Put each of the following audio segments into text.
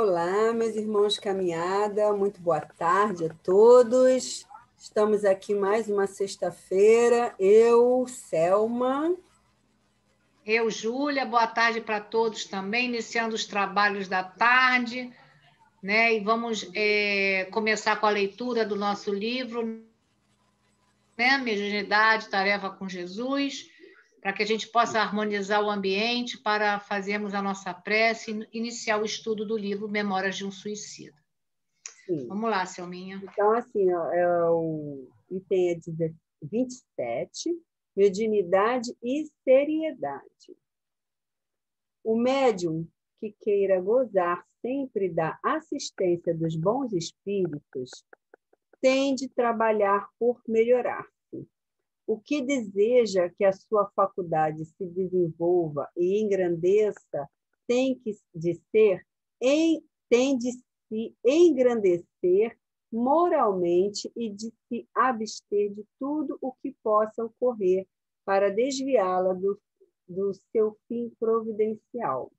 Olá, meus irmãos caminhada, muito boa tarde a todos. Estamos aqui mais uma sexta-feira. Eu, Selma. Eu, Júlia, boa tarde para todos também, iniciando os trabalhos da tarde, né? E vamos começar com a leitura do nosso livro, né? Mediunidade, Tarefa com Jesus, para que a gente possa harmonizar o ambiente para fazermos a nossa prece e iniciar o estudo do livro Memórias de um Suicida. Sim. Vamos lá, Selminha. Então, assim, o item é 27, mediunidade e seriedade. O médium que queira gozar sempre da assistência dos bons espíritos tem de trabalhar por melhorar-se. O que deseja que a sua faculdade se desenvolva e engrandeça tem de se engrandecer moralmente e de se abster de tudo o que possa ocorrer para desviá-la do seu fim providencial.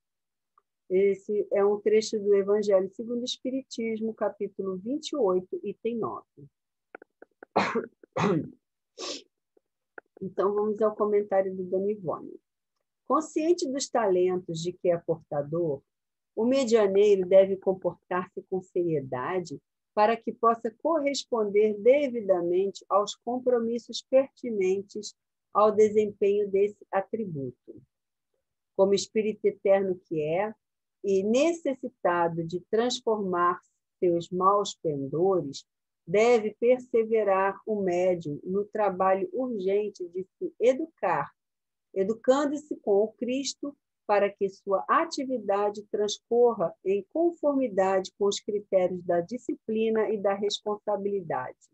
Esse é um trecho do Evangelho segundo o Espiritismo, capítulo 28, item 9. Então, vamos ao comentário do Dona Ivone. Consciente dos talentos de que é portador, o medianeiro deve comportar-se com seriedade para que possa corresponder devidamente aos compromissos pertinentes ao desempenho desse atributo. Como espírito eterno que é, e necessitado de transformar seus maus pendores, deve perseverar o médium no trabalho urgente de se educar, educando-se com o Cristo para que sua atividade transcorra em conformidade com os critérios da disciplina e da responsabilidade,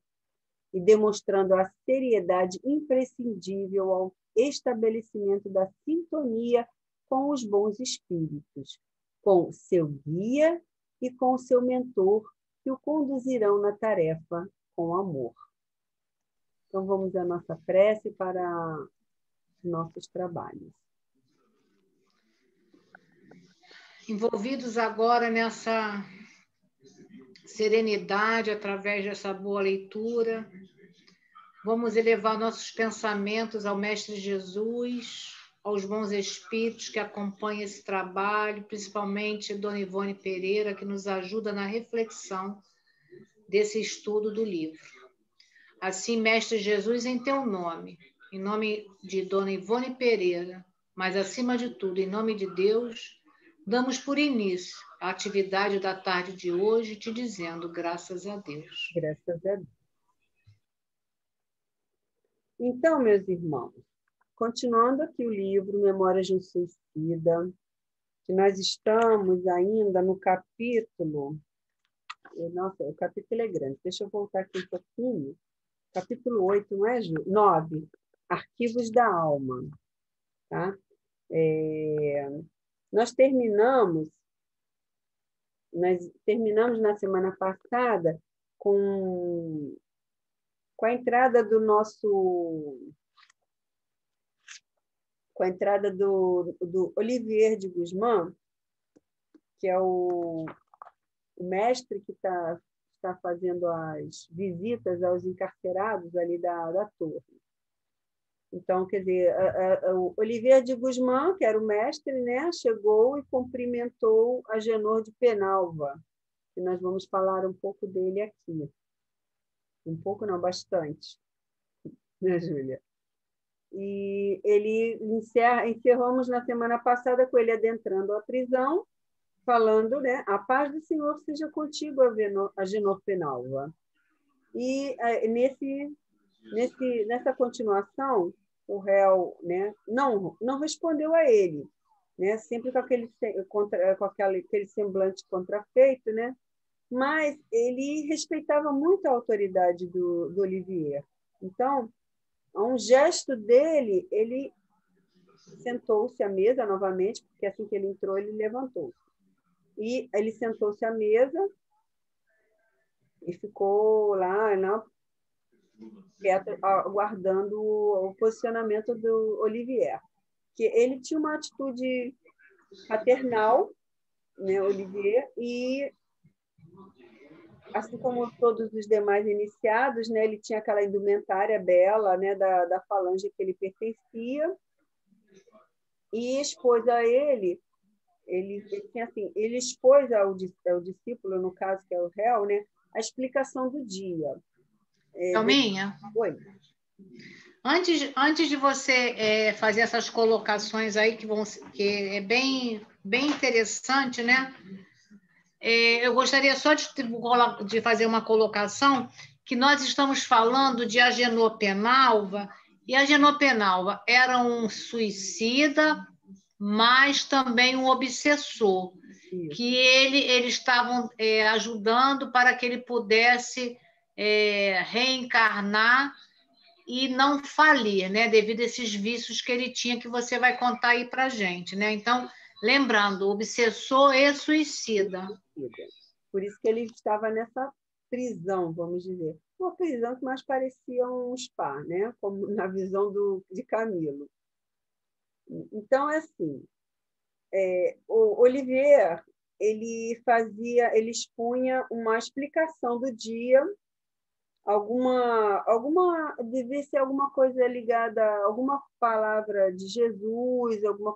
e demonstrando a seriedade imprescindível ao estabelecimento da sintonia com os bons espíritos, com seu guia e com seu mentor, que o conduzirão na tarefa com amor. Então, vamos à nossa prece para nossos trabalhos. Envolvidos agora nessa serenidade, através dessa boa leitura, vamos elevar nossos pensamentos ao Mestre Jesus, aos bons espíritos que acompanham esse trabalho, principalmente Dona Ivone Pereira, que nos ajuda na reflexão desse estudo do livro. Assim, Mestre Jesus, em teu nome, em nome de Dona Ivone Pereira, mas acima de tudo, em nome de Deus, damos por início a atividade da tarde de hoje, te dizendo graças a Deus. Graças a Deus. Então, meus irmãos, continuando aqui o livro Memórias de um Suicida, que nós estamos ainda no capítulo... Nossa, o capítulo é grande. Deixa eu voltar aqui um pouquinho. Capítulo 8, não é, Ju? 9. Arquivos da Alma. Tá? Nós terminamos na semana passada com a entrada do nosso... com a entrada do Olivier de Guzmán, que é o mestre que está fazendo as visitas aos encarcerados ali da torre. Então, quer dizer, o Olivier de Guzmán, que era o mestre, né, chegou e cumprimentou a Genor de Penalva, que nós vamos falar um pouco dele aqui. Um pouco, não, bastante. Né, Júlia? E ele encerramos na semana passada com ele adentrando a prisão, falando, né, a paz do Senhor seja contigo, Agenor Penalva. E nessa continuação, o réu, né, não respondeu a ele, né, sempre com aquele semblante contrafeito, né, mas ele respeitava muito a autoridade do Olivier. Então, a um gesto dele, ele sentou-se à mesa novamente, porque assim que ele entrou, ele levantou-se. E ele sentou-se à mesa e ficou lá, quieto, aguardando o posicionamento do Olivier. Que ele tinha uma atitude paternal, né, Olivier, e assim como todos os demais iniciados, né, ele tinha aquela indumentária bela, né, da falange que ele pertencia, e expôs a ele tinha assim, ele expôs ao discípulo, no caso que é o réu, né, a explicação do dia. Thelminha, Oi. antes de você fazer essas colocações aí que é bem interessante, né? Eu gostaria só de fazer uma colocação que nós estamos falando de Agenor Penalva, e Agenor Penalva era um suicida, mas também um obsessor, Isso. que eles estavam ajudando para que ele pudesse reencarnar e não falir, né? Devido a esses vícios que ele tinha, que você vai contar aí para a gente, né? Então, lembrando, obsessor e suicida. Por isso que ele estava nessa prisão, vamos dizer. Uma prisão que mais parecia um spa, né? Como na visão de Camilo. Então, é assim, o Olivier, ele expunha uma explicação do dia, devia ser alguma coisa ligada, alguma palavra de Jesus, alguma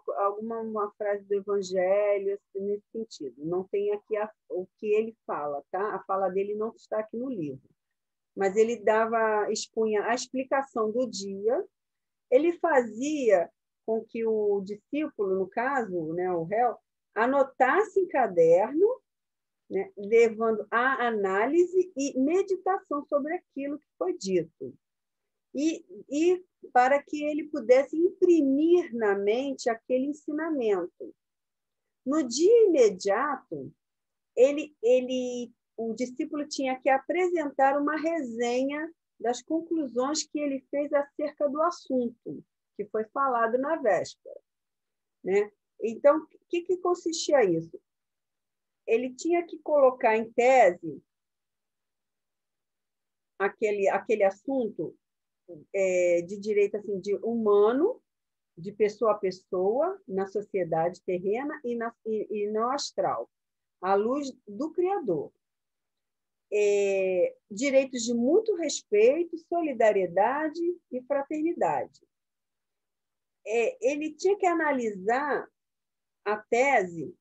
uma frase do Evangelho, assim, nesse sentido. Não tem aqui o que ele fala, tá? A fala dele não está aqui no livro. Mas ele expunha a explicação do dia, ele fazia com que o discípulo, no caso, né, o réu, anotasse em caderno, né, levando a análise e meditação sobre aquilo que foi dito. E para que ele pudesse imprimir na mente aquele ensinamento. No dia imediato, o discípulo tinha que apresentar uma resenha das conclusões que ele fez acerca do assunto que foi falado na véspera, né? Então, o que consistia isso? Ele tinha que colocar em tese aquele assunto de direito assim, de humano, de pessoa a pessoa, na sociedade terrena e no astral, à luz do Criador. Direitos de mútuo respeito, solidariedade e fraternidade. Ele tinha que analisar a tese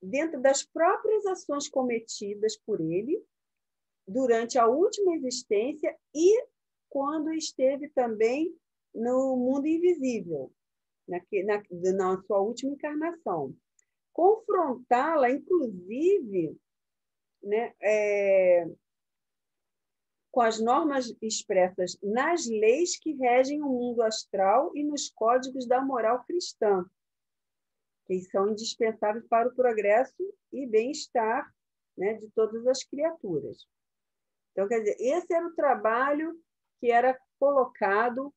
dentro das próprias ações cometidas por ele durante a última existência e quando esteve também no mundo invisível, na sua última encarnação. Confrontá-la, inclusive, né, com as normas expressas nas leis que regem o mundo astral e nos códigos da moral cristã, que são indispensáveis para o progresso e bem-estar, né, de todas as criaturas. Então, quer dizer, esse era o trabalho que era colocado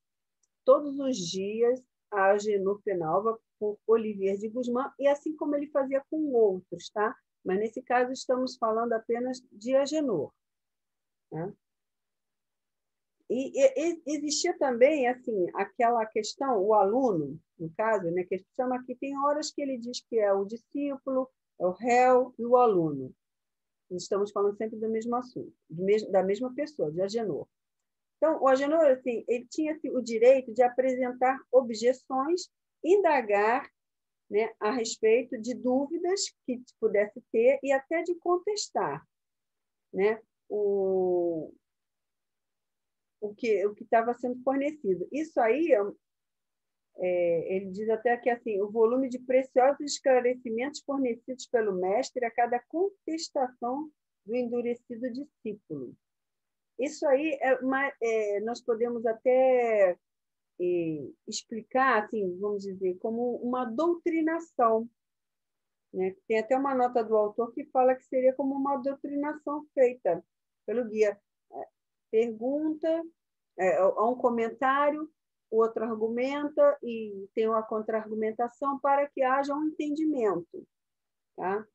todos os dias a Agenor Penalva por Olivier de Guzmán, e assim como ele fazia com outros, tá? Mas, nesse caso, estamos falando apenas de Agenor. Né? E existia também assim aquela questão, o aluno, no caso, né, que a gente chama aqui, tem horas que ele diz que é o discípulo, é o réu e o aluno. Estamos falando sempre do mesmo assunto, da mesma pessoa, de Agenor. Então, o Agenor, assim, ele tinha assim, o direito de apresentar objeções, indagar, né, a respeito de dúvidas que pudesse ter e até de contestar, né, o que estava sendo fornecido. Isso aí, ele diz até que assim, o volume de preciosos esclarecimentos fornecidos pelo mestre a cada contestação do endurecido discípulo. Isso aí nós podemos até explicar, assim, vamos dizer, como uma doutrinação. Né? Tem até uma nota do autor que fala que seria como uma doutrinação feita pelo guia. Pergunta, há um comentário, o outro argumenta e tem uma contra-argumentação para que haja um entendimento. Tá?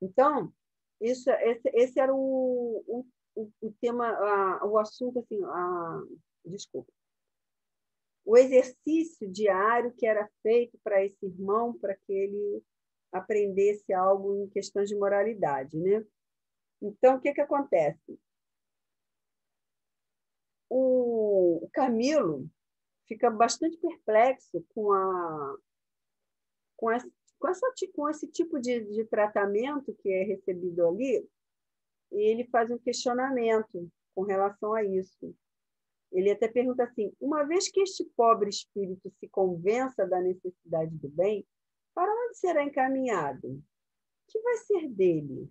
Então, esse era o tema, o assunto, assim, desculpa. O exercício diário que era feito para esse irmão, para que ele aprendesse algo em questões de moralidade, né? Então, o que acontece? O Camilo fica bastante perplexo com esse tipo de tratamento que é recebido ali, e ele faz um questionamento com relação a isso. Ele até pergunta assim: uma vez que este pobre espírito se convença da necessidade do bem, para onde será encaminhado? O que vai ser dele?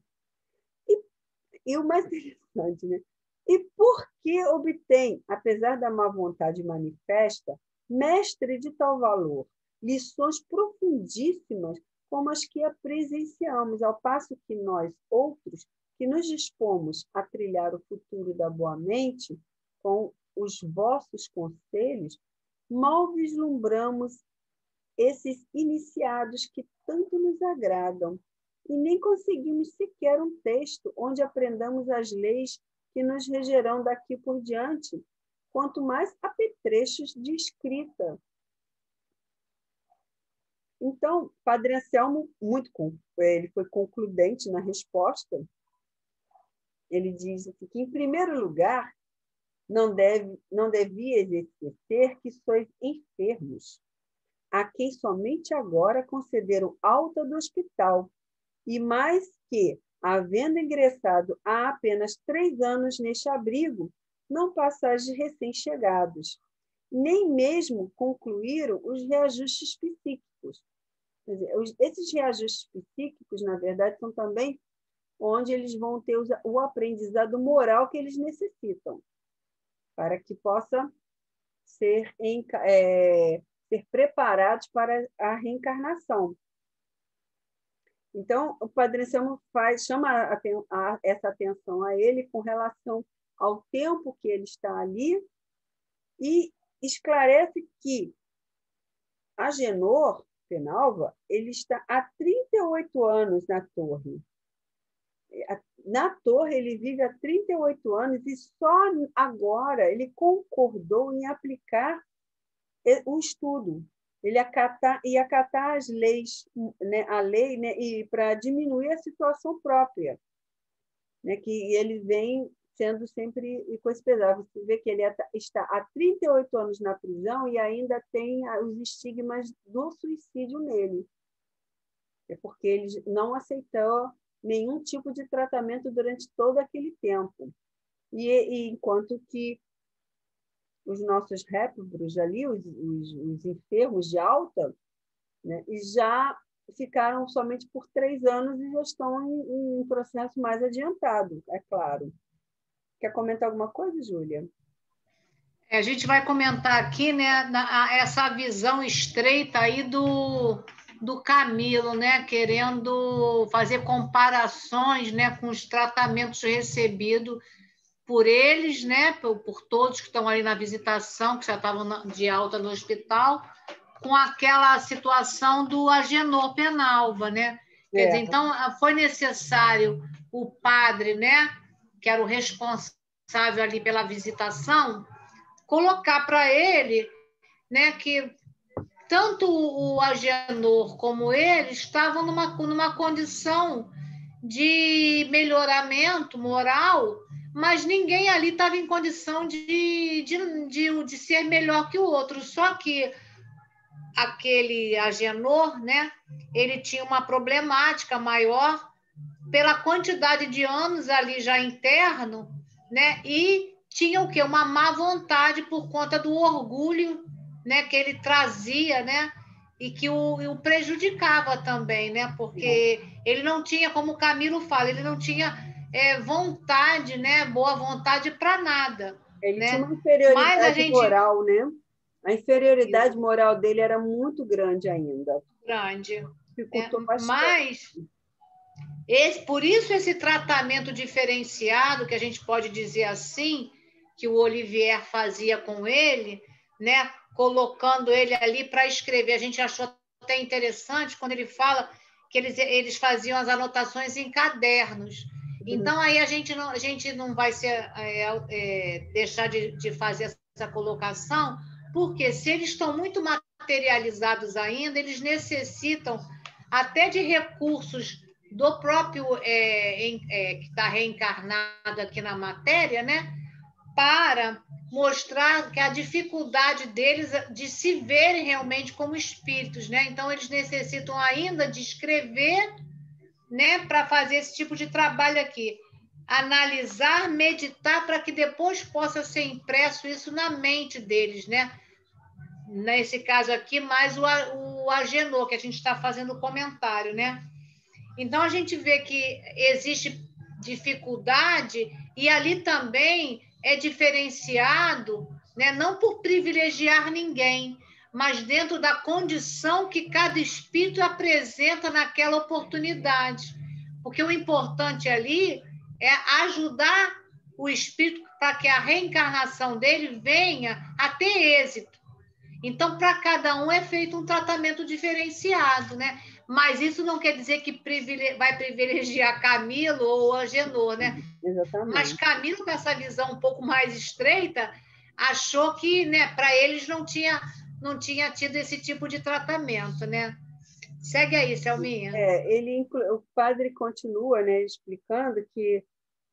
E o mais interessante, né? E por que obtém, apesar da má vontade manifesta, mestre de tal valor, lições profundíssimas como as que presenciamos, ao passo que nós, outros, que nos dispomos a trilhar o futuro da boa mente com os vossos conselhos, mal vislumbramos esses iniciados que tanto nos agradam, e nem conseguimos sequer um texto onde aprendamos as leis que nos regerão daqui por diante, quanto mais apetrechos de escrita. Então, Padre Anselmo, ele foi concludente na resposta. Ele diz assim, que, em primeiro lugar, não devia esquecer que sois enfermos, a quem somente agora concederam alta do hospital, e mais que, havendo ingressado há apenas 3 anos neste abrigo, não passais de recém-chegados, nem mesmo concluíram os reajustes psíquicos. Quer dizer, esses reajustes psíquicos, na verdade, são também onde eles vão ter o aprendizado moral que eles necessitam, para que possa ser preparados para a reencarnação. Então, o Padre Anselmo chama essa atenção a ele com relação ao tempo que ele está ali e esclarece que Agenor Penalva, ele está há 38 anos na torre. Na torre, ele vive há 38 anos e só agora ele concordou em aplicar o estudo. Ele ia acatar as leis, né, a lei, né, e para diminuir a situação própria, né, que ele vem sendo sempre com esse pesar. Você vê que ele está há 38 anos na prisão e ainda tem os estigmas do suicídio nele. É porque ele não aceitou nenhum tipo de tratamento durante todo aquele tempo. E enquanto que os nossos réprobos ali, os enfermos de alta, né, já ficaram somente por 3 anos e já estão em um processo mais adiantado, é claro. Quer comentar alguma coisa, Júlia? A gente vai comentar aqui, né, essa visão estreita aí do Camilo, né, querendo fazer comparações, né, com os tratamentos recebidos por eles, né, por todos que estão ali na visitação, que já estavam de alta no hospital, com aquela situação do Agenor Penalva, né? Quer dizer, então foi necessário o padre, né, que era o responsável ali pela visitação, colocar para ele, né, que tanto o Agenor como ele estavam numa condição de melhoramento moral, mas ninguém ali estava em condição de ser melhor que o outro. Só que aquele Agenor, né, ele tinha uma problemática maior pela quantidade de anos ali já interno, né, e tinha o quê? Uma má vontade por conta do orgulho, né, que ele trazia, né, e que o prejudicava também, né, porque ele não tinha, como o Camilo fala, ele não tinha vontade, né, boa vontade para nada. Ele, né? tinha uma inferioridade moral, né? A inferioridade moral dele era muito grande ainda. Grande. Dificultou bastante. Mas por isso esse tratamento diferenciado, que a gente pode dizer assim, que o Olivier fazia com ele, né, colocando ele ali para escrever. A gente achou até interessante quando ele fala que eles faziam as anotações em cadernos. Então, aí a gente não vai deixar de fazer essa colocação, porque se eles estão muito materializados ainda, eles necessitam até de recursos do próprio que está reencarnado aqui na matéria, né? Para mostrar que a dificuldade deles de se verem realmente como espíritos, né? Então, eles necessitam ainda de escrever, né, para fazer esse tipo de trabalho aqui. Analisar, meditar, para que depois possa ser impresso isso na mente deles, né? Nesse caso aqui, mais o Agenor, que a gente está fazendo o comentário, né? Então, a gente vê que existe dificuldade e ali também é diferenciado, né, não por privilegiar ninguém, mas dentro da condição que cada espírito apresenta naquela oportunidade. Porque o importante ali é ajudar o espírito para que a reencarnação dele venha a ter êxito. Então, para cada um é feito um tratamento diferenciado, né? Mas isso não quer dizer que vai privilegiar Camilo ou Agenor, né? Mas Exatamente. Camilo, com essa visão um pouco mais estreita, achou que, né, para eles não tinha tido esse tipo de tratamento, né? Segue aí, Selminha. O padre continua, né, explicando que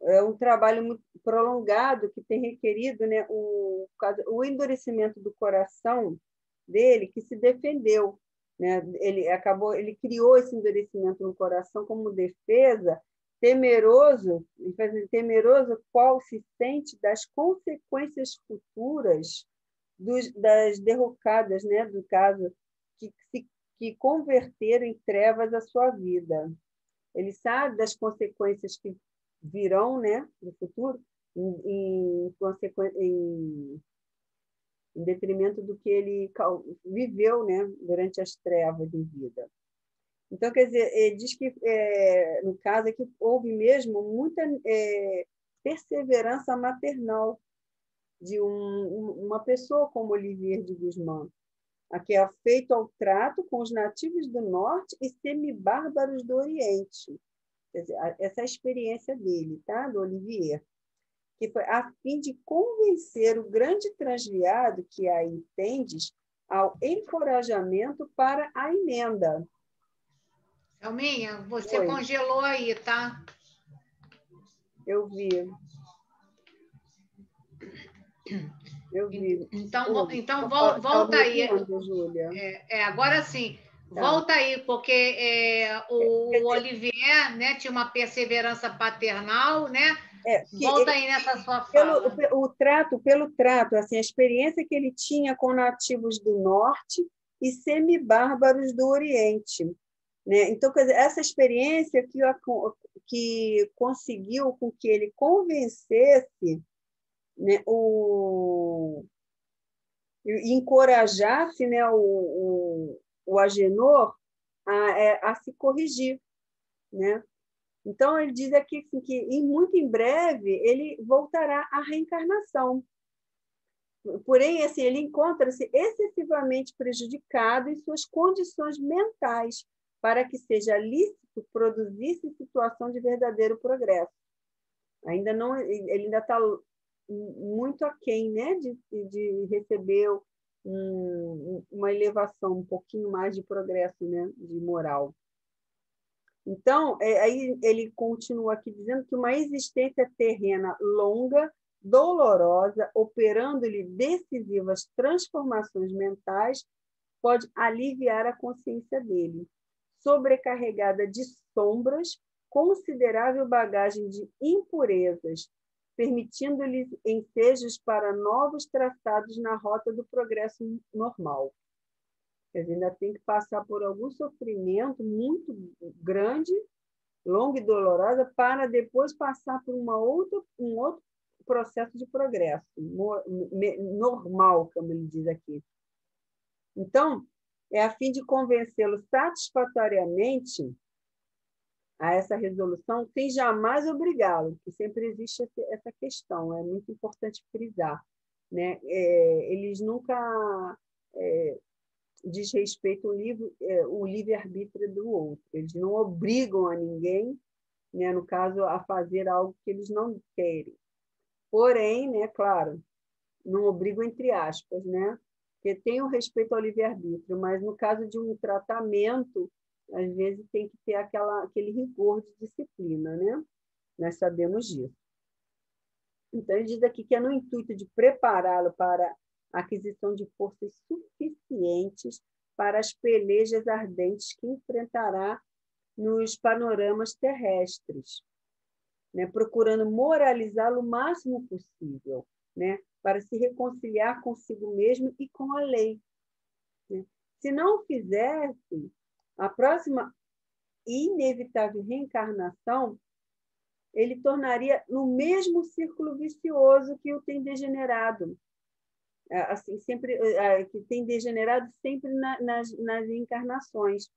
é um trabalho muito prolongado que tem requerido, né, o endurecimento do coração dele, que se defendeu, né? Ele criou esse endurecimento no coração como defesa, temeroso qual se sente das consequências futuras das derrocadas, né, do caso que converteram em trevas a sua vida. Ele sabe das consequências que virão, né, no futuro, em detrimento do que ele viveu, né, durante as trevas de vida. Então, quer dizer, ele diz que, no caso aqui, houve mesmo muita perseverança maternal de uma pessoa como Olivier de Guzmán, a que é feito ao trato com os nativos do norte e semibárbaros do oriente. Quer dizer, essa é a experiência dele, tá? Do Olivier, que foi a fim de convencer o grande transviado que aí tendes ao encorajamento para a emenda. Selminha, você Oi, congelou aí, tá? eu vi. Então Está volta me aí. ouvindo, Júlia? Agora sim, Tá. volta aí, porque Quer o dizer, Olivier, né, tinha uma perseverança paternal, né? que Volta aí nessa sua fala. pelo trato, assim, a experiência que ele tinha com nativos do norte e semibárbaros do oriente, né? Então, quer dizer, essa experiência que conseguiu com que ele convencesse, né, e encorajasse, né, o Agenor a se corrigir, né? Então, ele diz aqui assim, que muito em breve ele voltará à reencarnação. Porém, assim, ele encontra-se excessivamente prejudicado em suas condições mentais para que seja lícito produzir-se situação de verdadeiro progresso. Ele ainda está muito aquém, né, de receber uma elevação, um pouquinho mais de progresso, né, de moral. Então, aí ele continua aqui dizendo que uma existência terrena longa, dolorosa, operando-lhe decisivas transformações mentais, pode aliviar a consciência dele, sobrecarregada de sombras, considerável bagagem de impurezas, permitindo-lhe ensejos para novos traçados na rota do progresso normal. Quer dizer, ainda tem que passar por algum sofrimento muito grande, longo e dolorosa, para depois passar por um outro processo de progresso, normal, como ele diz aqui. Então, é a fim de convencê-lo satisfatoriamente a essa resolução, sem jamais obrigá-lo, que sempre existe essa questão, é muito importante frisar, né? Eles nunca desrespeitam o livre-arbítrio do outro, eles não obrigam a ninguém, né, no caso, a fazer algo que eles não querem. Porém, né, claro, não obrigam entre aspas, né? Porque tem o respeito ao livre-arbítrio, mas no caso de um tratamento às vezes tem que ter aquele rigor de disciplina, né? Nós sabemos disso. Então, ele diz aqui que é no intuito de prepará-lo para a aquisição de forças suficientes para as pelejas ardentes que enfrentará nos panoramas terrestres, né? Procurando moralizá-lo o máximo possível, né? Para se reconciliar consigo mesmo e com a lei, né? Se não o fizesse, a próxima inevitável reencarnação ele tornaria no mesmo círculo vicioso que o tem degenerado, assim, sempre que tem degenerado sempre nas encarnações.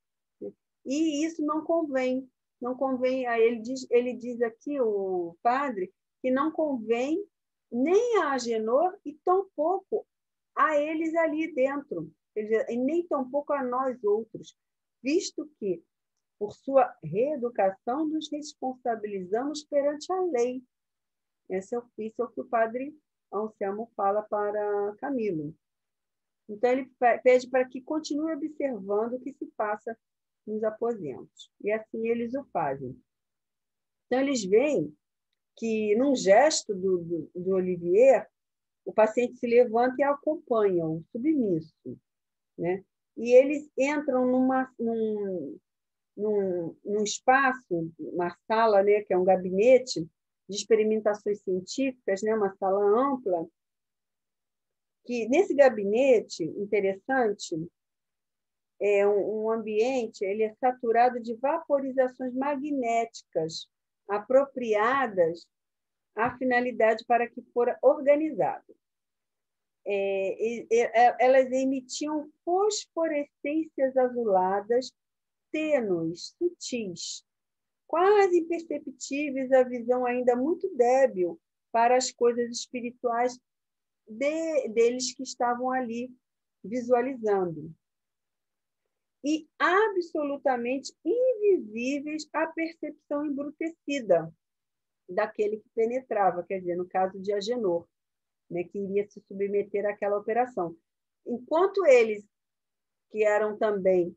E isso não convém, não convém a ele diz aqui o padre que não convém nem a Agenor e tampouco a eles ali dentro, e nem tampouco a nós outros, visto que por sua reeducação, nos responsabilizamos perante a lei. Isso é o que o padre Anselmo fala para Camilo. Então, ele pede para que continue observando o que se passa nos aposentos. E assim eles o fazem. Então, eles veem que, num gesto do Olivier, o paciente se levanta e acompanha, o submisso, né? E eles entram num espaço, uma sala, né, que é um gabinete de experimentações científicas, né, uma sala ampla, que nesse gabinete, interessante, é um ambiente, ele é saturado de vaporizações magnéticas apropriadas à finalidade para que fora organizado. Elas emitiam fosforescências azuladas tênues, sutis, quase imperceptíveis à visão ainda muito débil para as coisas espirituais deles que estavam ali visualizando. E absolutamente invisíveis à percepção embrutecida daquele que penetrava, quer dizer, no caso de Agenor, né, que iria se submeter àquela operação. Enquanto eles, que eram também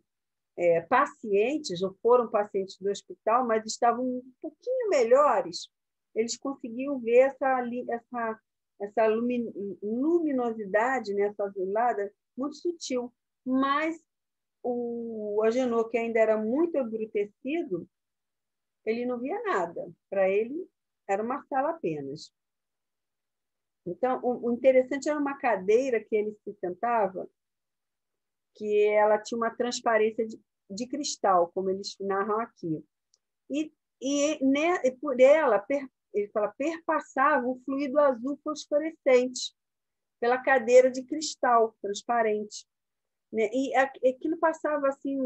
pacientes, ou foram pacientes do hospital, mas estavam um pouquinho melhores, eles conseguiam ver essa luminosidade, né, essa azulada, muito sutil. Mas o Agenor, que ainda era muito embrutecido, ele não via nada. Para ele, era uma sala apenas. Então, o interessante era uma cadeira que ele se sentava, que ela tinha uma transparência de cristal, como eles narram aqui. E por ela, ele fala, perpassava um fluido azul fosforescente pela cadeira de cristal transparente, né? E aquilo passava assim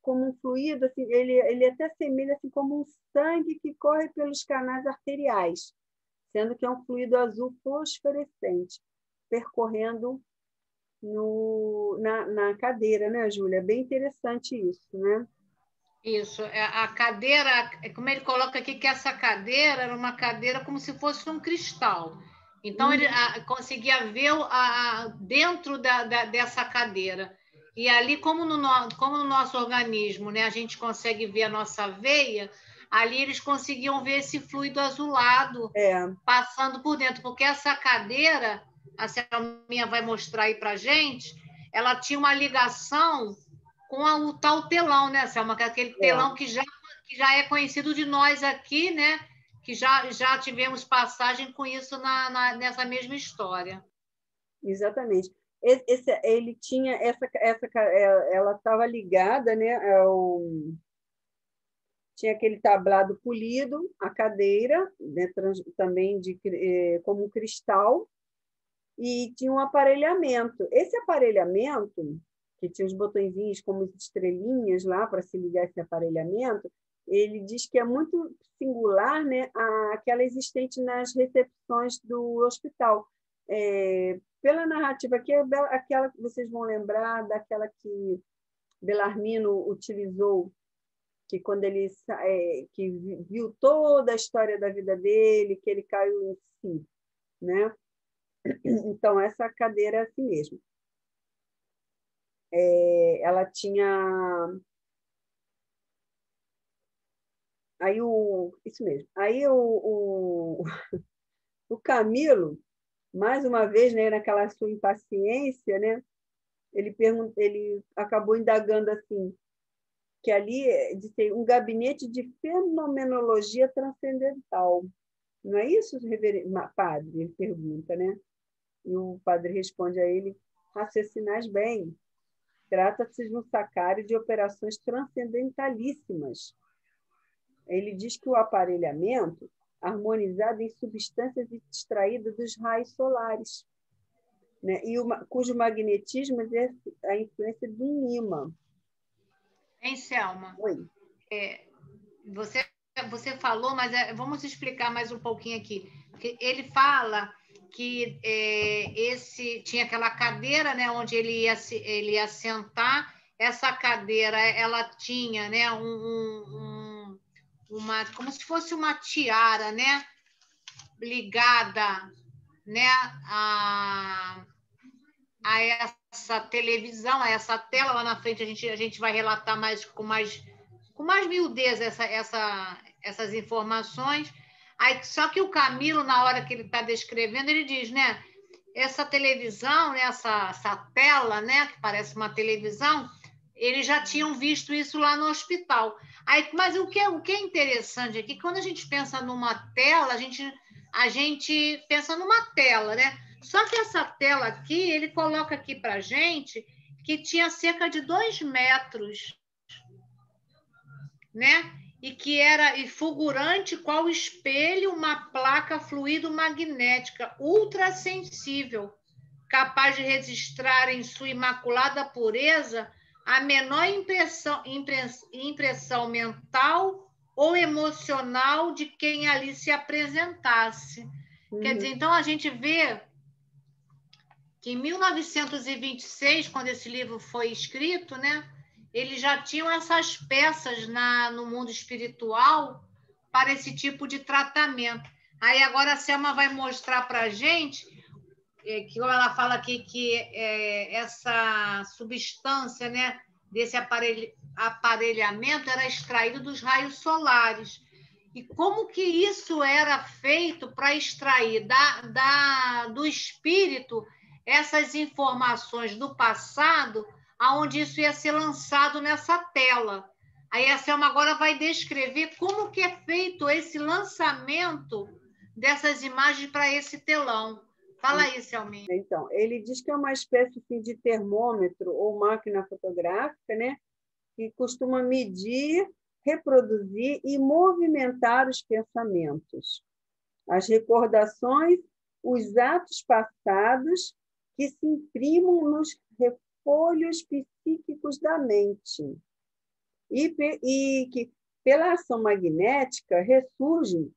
como um fluido, assim, ele até assemelha assim, como um sangue que corre pelos canais arteriais, sendo que é um fluido azul fosforescente, percorrendo na cadeira, né, Júlia? É bem interessante isso, né? Isso, a cadeira, como ele coloca aqui, que essa cadeira era uma cadeira como se fosse um cristal. Então, ele conseguia ver dentro dessa cadeira. E ali, como no nosso organismo, né, a gente consegue ver a nossa veia, ali eles conseguiam ver esse fluido azulado passando por dentro, porque essa cadeira, a senhora minha vai mostrar aí para a gente, ela tinha uma ligação com o tal telão, né, Selma? Aquele telão que já é conhecido de nós aqui, né? Que já tivemos passagem com isso nessa mesma história. Exatamente. Ele tinha ela estava ligada, né? Tinha aquele tablado polido, a cadeira, né, também como um cristal, e tinha um aparelhamento. Esse aparelhamento, que tinha os botõezinhos como estrelinhas lá para se ligar esse aparelhamento, ele diz que é muito singular, né, aquela existente nas recepções do hospital. Pela narrativa aqui, aquela que vocês vão lembrar, daquela que Belarmino utilizou, que quando ele que viu toda a história da vida dele, que ele caiu em si, né? Então, essa cadeira é assim mesmo. Ela tinha Aí isso mesmo. Aí o Camilo, mais uma vez, né, naquela sua impaciência, né, ele acabou indagando assim, que ali de ter um gabinete de fenomenologia transcendental. Não é isso, padre? Ele pergunta, né? E o padre responde a ele: raciocinais bem. Trata-se de um sacário de operações transcendentalíssimas. Ele diz que o aparelhamento, harmonizado em substâncias extraídas dos raios solares, né? Cujo magnetismo exerce a influência de um ímã. Hein, Selma? Oi. Você falou, mas vamos explicar mais um pouquinho aqui. Ele fala que tinha aquela cadeira, né, onde ele ia sentar. Essa cadeira, ela tinha, né, como se fosse uma tiara, né, ligada, né, a essa televisão, a essa tela. Lá na frente a gente vai relatar com mais miudez essas informações. Aí, só que o Camilo, na hora que ele está descrevendo, ele diz, né? Essa televisão, né, essa tela, né, que parece uma televisão, eles já tinham visto isso lá no hospital. Aí, mas o que é interessante aqui, quando a gente pensa numa tela, a gente pensa numa tela, né? Só que essa tela aqui, ele coloca aqui para gente que tinha cerca de 2 metros, né? E que era fulgurante qual espelho, uma placa fluido-magnética ultrassensível, capaz de registrar em sua imaculada pureza a menor impressão mental ou emocional de quem ali se apresentasse. Quer dizer, então a gente vê que em 1926, quando esse livro foi escrito, né, eles já tinham essas peças no mundo espiritual para esse tipo de tratamento. Aí agora a Selma vai mostrar para a gente que ela fala aqui que essa substância, né, desse aparelhamento era extraído dos raios solares. E como que isso era feito para extrair do espírito essas informações do passado, aonde isso ia ser lançado nessa tela. Aí a Selma agora vai descrever como que é feito esse lançamento dessas imagens para esse telão. Fala aí, Selminha. Então, ele diz que é uma espécie assim, de termômetro ou máquina fotográfica, né, que costuma medir, reproduzir e movimentar os pensamentos, as recordações, os atos passados que se imprimam nos refolhos psíquicos da mente e que, pela ação magnética, ressurgem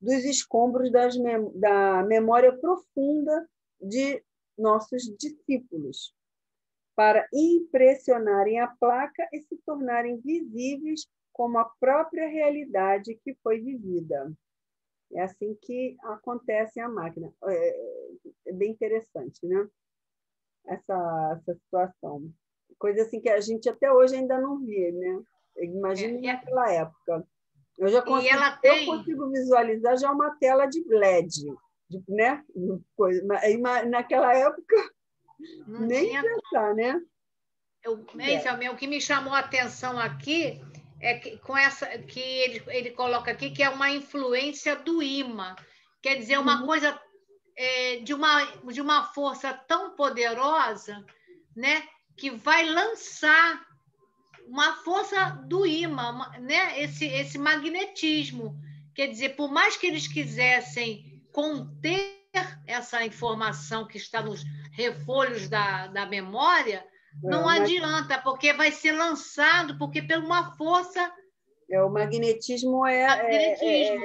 dos escombros da memória profunda de nossos discípulos, para impressionarem a placa e se tornarem visíveis como a própria realidade que foi vivida. É assim que acontece a máquina. É bem interessante, né? Essa situação. Coisa assim que a gente até hoje ainda não vê, né? Imagina naquela época. Eu consigo visualizar já uma tela de LED, né? Naquela época, não nem tinha pensar, né? O que me chamou a atenção aqui é que, que ele coloca aqui que é uma influência do imã. Quer dizer, uma coisa de uma força tão poderosa, né, que vai lançar uma força do imã, né, esse magnetismo. Quer dizer, por mais que eles quisessem conter essa informação que está nos refolhos da memória, não adianta, porque vai ser lançado, porque por uma força. O magnetismo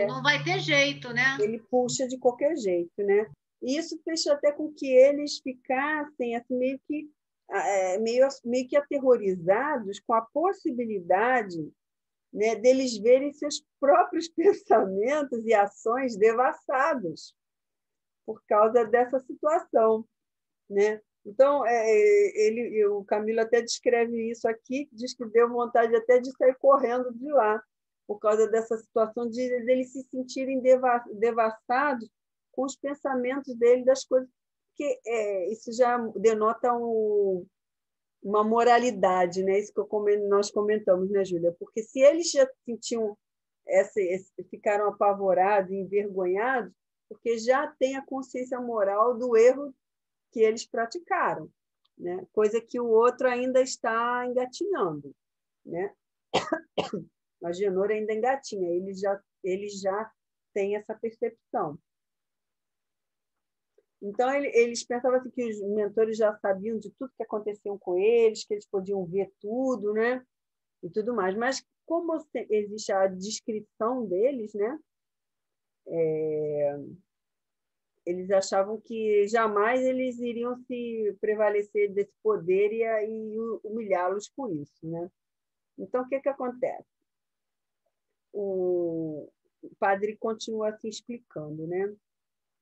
não vai ter jeito, né? Ele puxa de qualquer jeito, né? E isso fez até com que eles ficassem assim, meio que aterrorizados com a possibilidade, né, deles verem seus próprios pensamentos e ações devassados por causa dessa situação, né? Então, o Camilo até descreve isso aqui, diz que deu vontade até de sair correndo de lá, por causa dessa situação de eles se sentirem devastados com os pensamentos dele das coisas, porque isso já denota uma moralidade, né? Isso que nós comentamos, né, Júlia? Porque se eles já sentiam ficaram apavorados, envergonhados, porque já têm a consciência moral do erro que eles praticaram, né? Coisa que o outro ainda está engatinhando, né? O Agenor ainda engatinha, ele já tem essa percepção. Então, eles pensavam assim, que os mentores já sabiam de tudo que acontecia com eles, que eles podiam ver tudo, né? E tudo mais. Mas, como existe a descrição deles, né? Eles achavam que jamais eles iriam se prevalecer desse poder e humilhá-los por isso, né? Então, o que acontece? O padre continua assim explicando, né?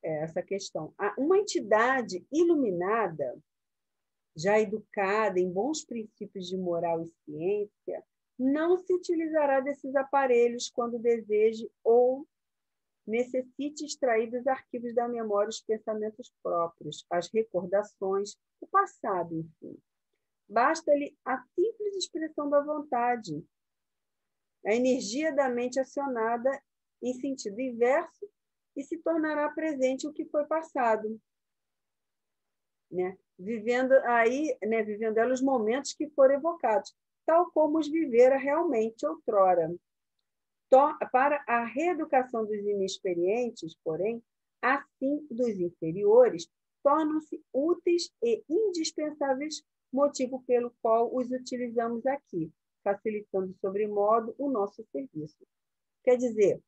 Essa questão. Uma entidade iluminada, já educada em bons princípios de moral e ciência, não se utilizará desses aparelhos quando deseje ou necessite extrair dos arquivos da memória os pensamentos próprios, as recordações, o passado, enfim. Basta-lhe a simples expressão da vontade, a energia da mente acionada em sentido inverso e se tornará presente o que foi passado, né? Vivendo ela os momentos que foram evocados, tal como os vivera realmente outrora. Para a reeducação dos inexperientes, porém, assim dos inferiores, tornam-se úteis e indispensáveis, motivo pelo qual os utilizamos aqui, facilitando sobremodo o nosso serviço. Quer dizer,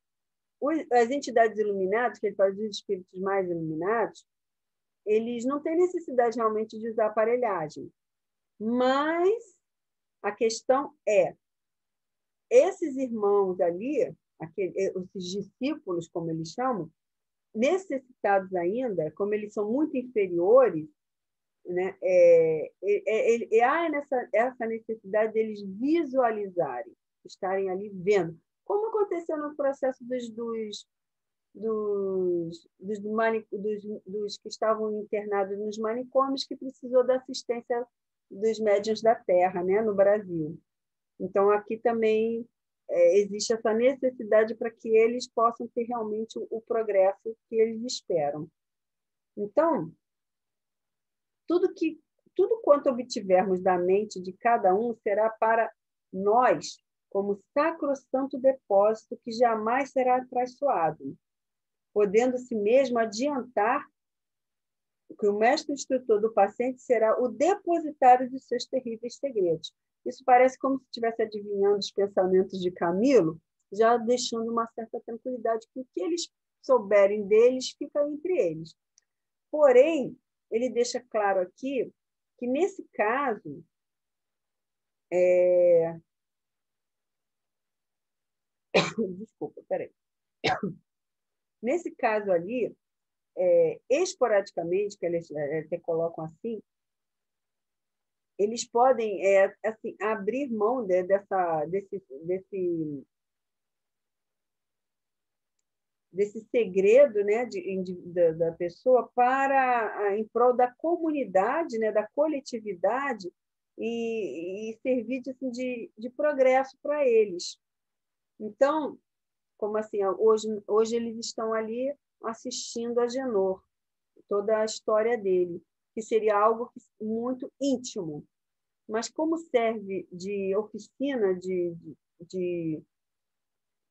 as entidades iluminadas, que ele fala dos espíritos mais iluminados, eles não têm necessidade realmente de usar aparelhagem. Mas a questão é, esses irmãos ali, esses discípulos, como eles chamam, necessitados ainda, como eles são muito inferiores, né, há essa necessidade deles visualizarem, estarem ali vendo. Como aconteceu no processo dos que estavam internados nos manicômios, que precisou da assistência dos médiuns da Terra, né, no Brasil. Então, aqui também existe essa necessidade para que eles possam ter realmente o progresso que eles esperam. Então, tudo quanto obtivermos da mente de cada um será para nós como sacrossanto depósito que jamais será traiçoado, podendo-se mesmo adiantar que o mestre instrutor do paciente será o depositário de seus terríveis segredos. Isso parece como se estivesse adivinhando os pensamentos de Camilo, já deixando uma certa tranquilidade, que o que eles souberem deles fica entre eles. Porém, ele deixa claro aqui que, nesse caso, desculpa, peraí. Nesse caso ali, esporadicamente, que eles até colocam assim, eles podem assim, abrir mão desse segredo, né, da pessoa em prol da comunidade, né, da coletividade, e servir assim, de progresso para eles. Então, como assim, hoje eles estão ali assistindo a Agenor, toda a história dele, que seria algo muito íntimo. Mas como serve de oficina, de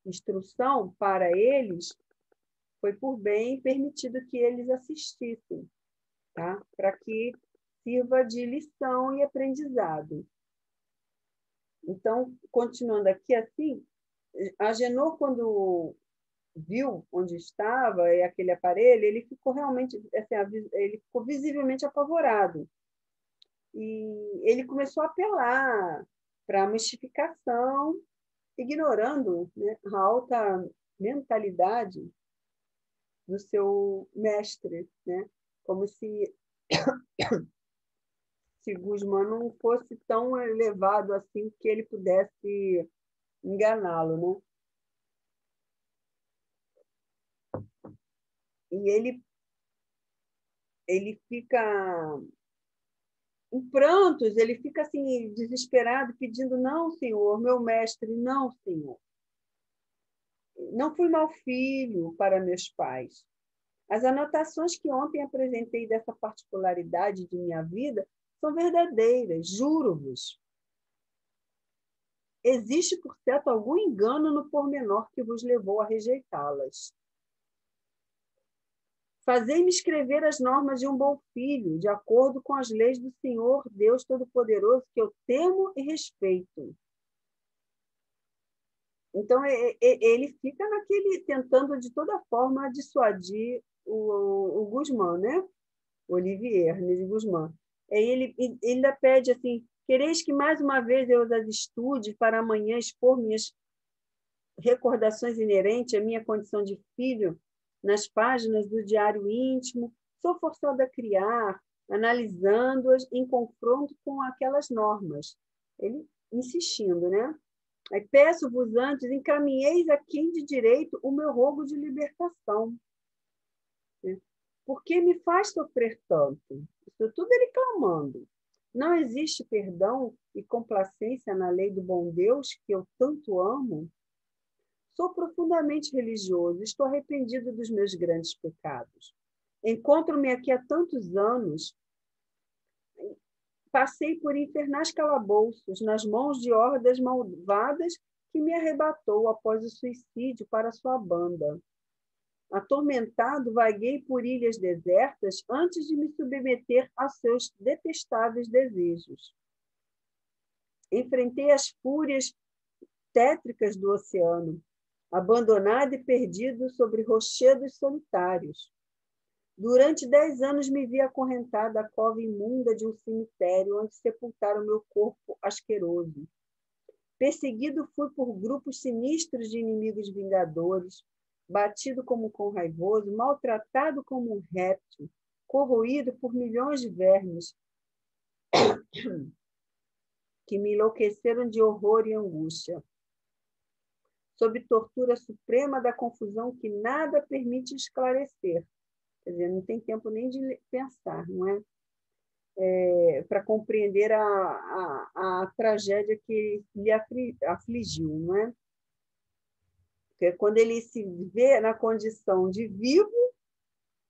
instrução para eles, foi por bem permitido que eles assistissem, tá? Para que sirva de lição e aprendizado. Então, continuando aqui assim, Agenor, quando viu onde estava aquele aparelho, ele ficou realmente, assim, ele ficou visivelmente apavorado. E ele começou a apelar para a mistificação, ignorando, né, a alta mentalidade do seu mestre, né? Como se Guzmán não fosse tão elevado assim que ele pudesse enganá-lo, né? e ele fica em prantos, ele fica assim, desesperado, pedindo: não, Senhor, meu mestre, não, Senhor. Não fui mau filho para meus pais. As anotações que ontem apresentei dessa particularidade de minha vida são verdadeiras, juro-vos. Existe, por certo, algum engano no pormenor que vos levou a rejeitá-las. Fazei-me escrever as normas de um bom filho, de acordo com as leis do Senhor Deus Todo-Poderoso, que eu temo e respeito. Então, ele fica tentando de toda forma dissuadir o Guzmán, né? Olivier Ernest Guzmán. Ele ainda pede assim: quereis que mais uma vez eu as estude para amanhã expor minhas recordações inerentes à minha condição de filho nas páginas do diário íntimo? Sou forçada a criar, analisando-as em confronto com aquelas normas. Ele insistindo, né? Aí peço-vos antes, encaminheis a quem de direito o meu rogo de libertação. Por que me faz sofrer tanto? Isso tudo ele clamando. Não existe perdão e complacência na lei do bom Deus que eu tanto amo? Sou profundamente religioso, estou arrependido dos meus grandes pecados. Encontro-me aqui há tantos anos, passei por infernais calabouços, nas mãos de hordas malvadas que me arrebatou após o suicídio para sua banda. Atormentado, vaguei por ilhas desertas antes de me submeter a seus detestáveis desejos. Enfrentei as fúrias tétricas do oceano, abandonado e perdido sobre rochedos solitários. Durante 10 anos me vi acorrentada à cova imunda de um cemitério onde sepultaram meu corpo asqueroso. Perseguido fui por grupos sinistros de inimigos vingadores, batido como cão raivoso, maltratado como um réptil, corroído por milhões de vermes que me enlouqueceram de horror e angústia. Sob tortura suprema da confusão que nada permite esclarecer. Quer dizer, não tem tempo nem de pensar, não é? Para compreender a tragédia que lhe afligiu, não é? Porque quando ele se vê na condição de vivo,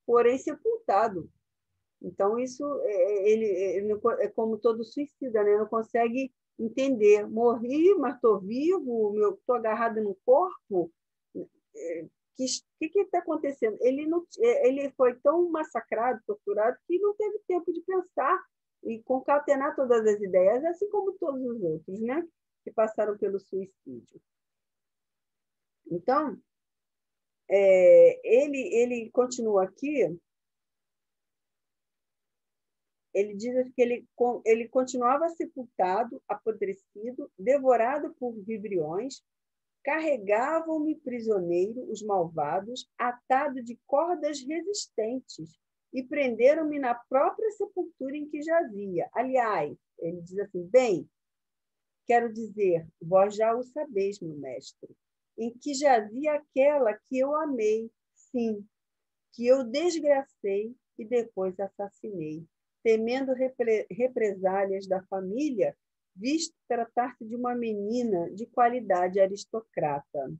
porém sepultado. Então, isso ele é como todo suicida, né? Não consegue entender. Morri, mas estou vivo, estou agarrado no corpo. O que está acontecendo? Ele foi tão massacrado, torturado, que não teve tempo de pensar e concatenar todas as ideias, assim como todos os outros, né? Que passaram pelo suicídio. Então, ele continua aqui. Ele diz que ele continuava sepultado, apodrecido, devorado por vibriões, carregavam-me prisioneiro os malvados, atado de cordas resistentes, e prenderam-me na própria sepultura em que jazia. Aliás, ele diz assim: bem, quero dizer, vós já o sabeis, meu mestre, em que jazia aquela que eu amei, sim, que eu desgracei e depois assassinei, temendo represálias da família, visto tratar-se de uma menina de qualidade aristocrata.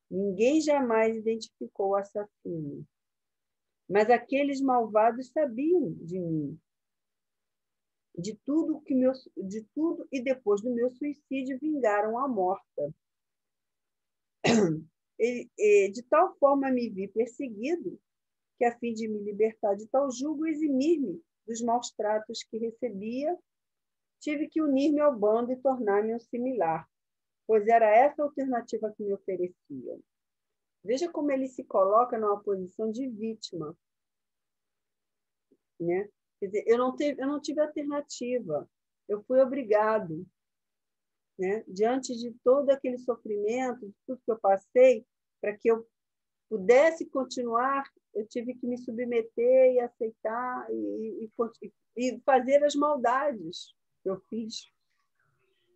Ninguém jamais identificou o assassino, mas aqueles malvados sabiam de mim, de tudo e depois do meu suicídio vingaram a morta. De tal forma me vi perseguido que, a fim de me libertar de tal jugo, eximir-me dos maus tratos que recebia, tive que unir-me ao bando e tornar-me um similar, pois era essa a alternativa que me ofereciam. Veja como ele se coloca numa posição de vítima, né? Quer dizer, eu não tive alternativa, eu fui obrigado, né? Diante de todo aquele sofrimento, de tudo que eu passei, para que eu pudesse continuar, eu tive que me submeter e aceitar e fazer as maldades que eu fiz.